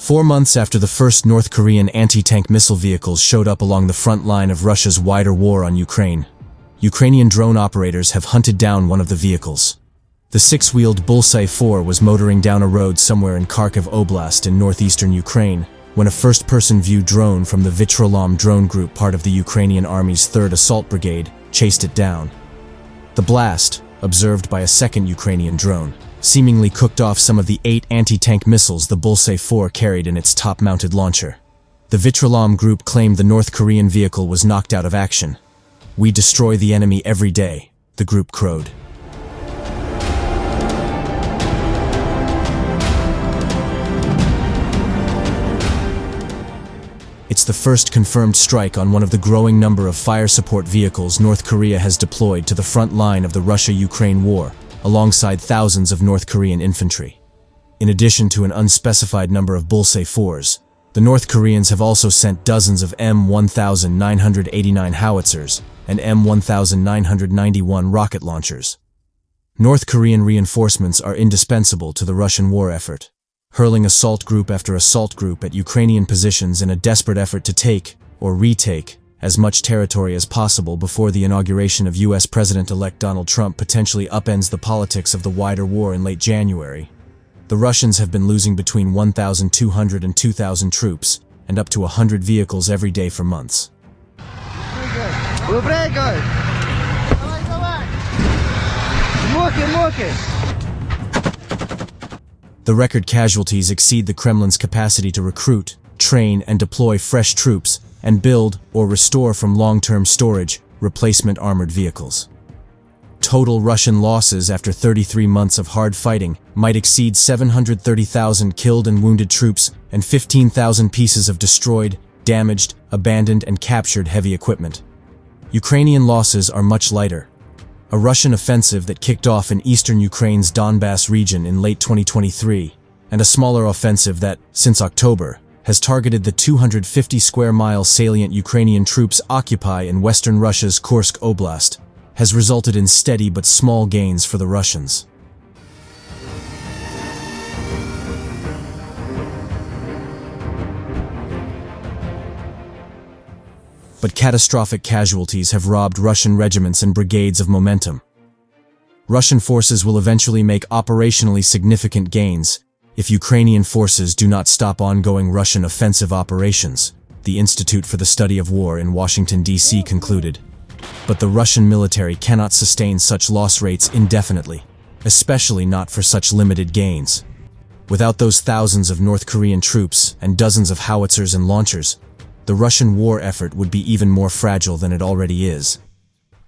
4 months after the first North Korean anti-tank missile vehicles showed up along the front line of Russia's wider war on Ukraine, Ukrainian drone operators have hunted down one of the vehicles. The six-wheeled Bullseye 4 was motoring down a road somewhere in Kharkiv Oblast in northeastern Ukraine when a first-person view drone from the Vychrolom drone group, part of the Ukrainian Army's 3rd Assault Brigade, chased it down. The blast, observed by a second Ukrainian drone, seemingly cooked off some of the 8 anti-tank missiles the Bullseye 4 carried in its top-mounted launcher. The Vychrolom group claimed the North Korean vehicle was knocked out of action. "We destroy the enemy every day," the group crowed. It's the first confirmed strike on one of the growing number of fire support vehicles North Korea has deployed to the front line of the Russia-Ukraine war, alongside thousands of North Korean infantry. In addition to an unspecified number of Bullseye 4s, the North Koreans have also sent dozens of M1989 howitzers and M1991 rocket launchers. North Korean reinforcements are indispensable to the Russian war effort, hurling assault group after assault group at Ukrainian positions in a desperate effort to take, or retake, as much territory as possible before the inauguration of U.S. President-elect Donald Trump potentially upends the politics of the wider war in late January. The Russians have been losing between 1,200 and 2,000 troops, and up to 100 vehicles every day for months. The record casualties exceed the Kremlin's capacity to recruit, train, and deploy fresh troops, and build or restore from long-term storage replacement armored vehicles. Total Russian losses after 33 months of hard fighting might exceed 730,000 killed and wounded troops and 15,000 pieces of destroyed, damaged, abandoned, and captured heavy equipment. Ukrainian losses are much lighter. A Russian offensive that kicked off in eastern Ukraine's Donbass region in late 2023, and a smaller offensive that, since October, has targeted the 250-square-mile salient Ukrainian troops occupy in western Russia's Kursk Oblast, has resulted in steady but small gains for the Russians. But catastrophic casualties have robbed Russian regiments and brigades of momentum. Russian forces will eventually make operationally significant gains if Ukrainian forces do not stop ongoing Russian offensive operations, the Institute for the Study of War in Washington, D.C. concluded. But the Russian military cannot sustain such loss rates indefinitely, especially not for such limited gains. Without those thousands of North Korean troops and dozens of howitzers and launchers, the Russian war effort would be even more fragile than it already is.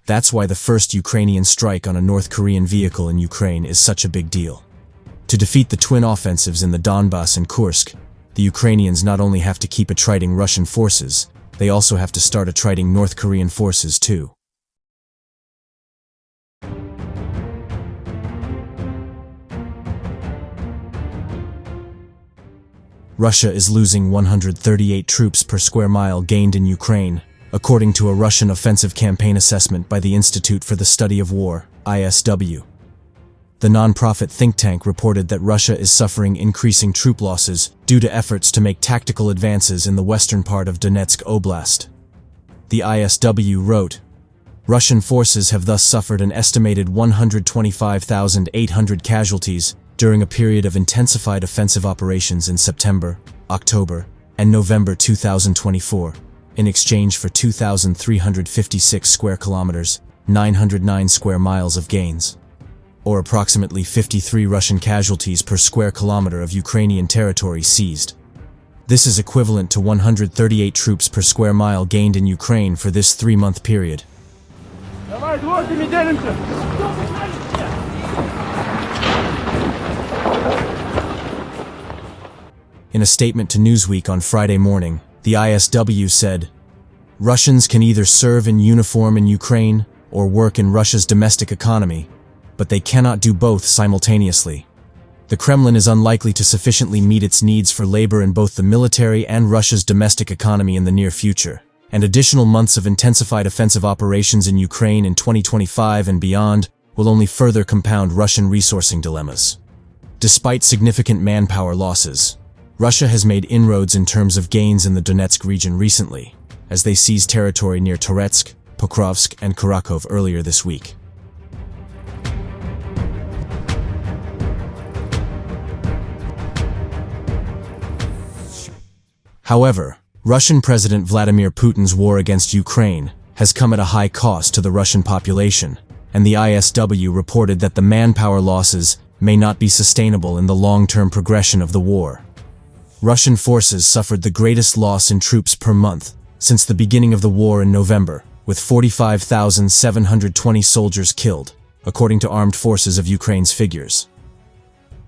That's why the first Ukrainian strike on a North Korean vehicle in Ukraine is such a big deal. To defeat the twin offensives in the Donbass and Kursk, the Ukrainians not only have to keep attriting Russian forces, they also have to start attriting North Korean forces too. Russia is losing 138 troops per square mile gained in Ukraine, according to a Russian offensive campaign assessment by the Institute for the Study of War, ISW. The non-profit think tank reported that Russia is suffering increasing troop losses due to efforts to make tactical advances in the western part of Donetsk Oblast. The ISW wrote, Russian forces have thus suffered an estimated 125,800 casualties during a period of intensified offensive operations in September, October, and November 2024, in exchange for 2,356 square kilometers, 909 square miles of gains, or approximately 53 Russian casualties per square kilometer of Ukrainian territory seized. This is equivalent to 138 troops per square mile gained in Ukraine for this 3-month period. In a statement to Newsweek on Friday morning, the ISW said, Russians can either serve in uniform in Ukraine or work in Russia's domestic economy, but they cannot do both simultaneously. The Kremlin is unlikely to sufficiently meet its needs for labor in both the military and Russia's domestic economy in the near future, and additional months of intensified offensive operations in Ukraine in 2025 and beyond will only further compound Russian resourcing dilemmas. Despite significant manpower losses, Russia has made inroads in terms of gains in the Donetsk region recently, as they seized territory near Toretsk, Pokrovsk, and Kharkov earlier this week. However, Russian President Vladimir Putin's war against Ukraine has come at a high cost to the Russian population, and the ISW reported that the manpower losses may not be sustainable in the long-term progression of the war. Russian forces suffered the greatest loss in troops per month since the beginning of the war in November, with 45,720 soldiers killed, according to Armed Forces of Ukraine's figures.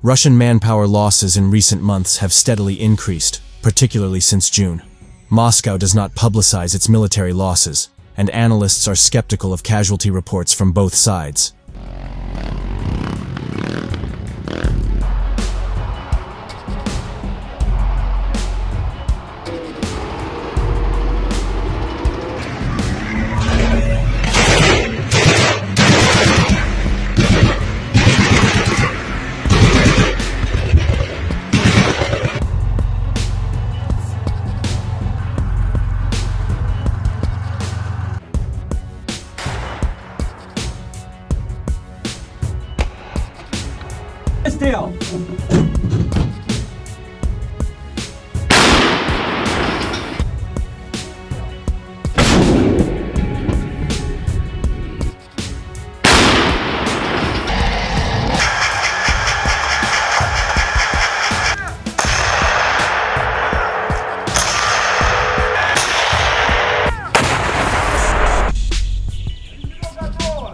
Russian manpower losses in recent months have steadily increased, particularly since June. Moscow does not publicize its military losses, and analysts are skeptical of casualty reports from both sides. Still.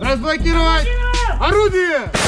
Разблокировать орудие!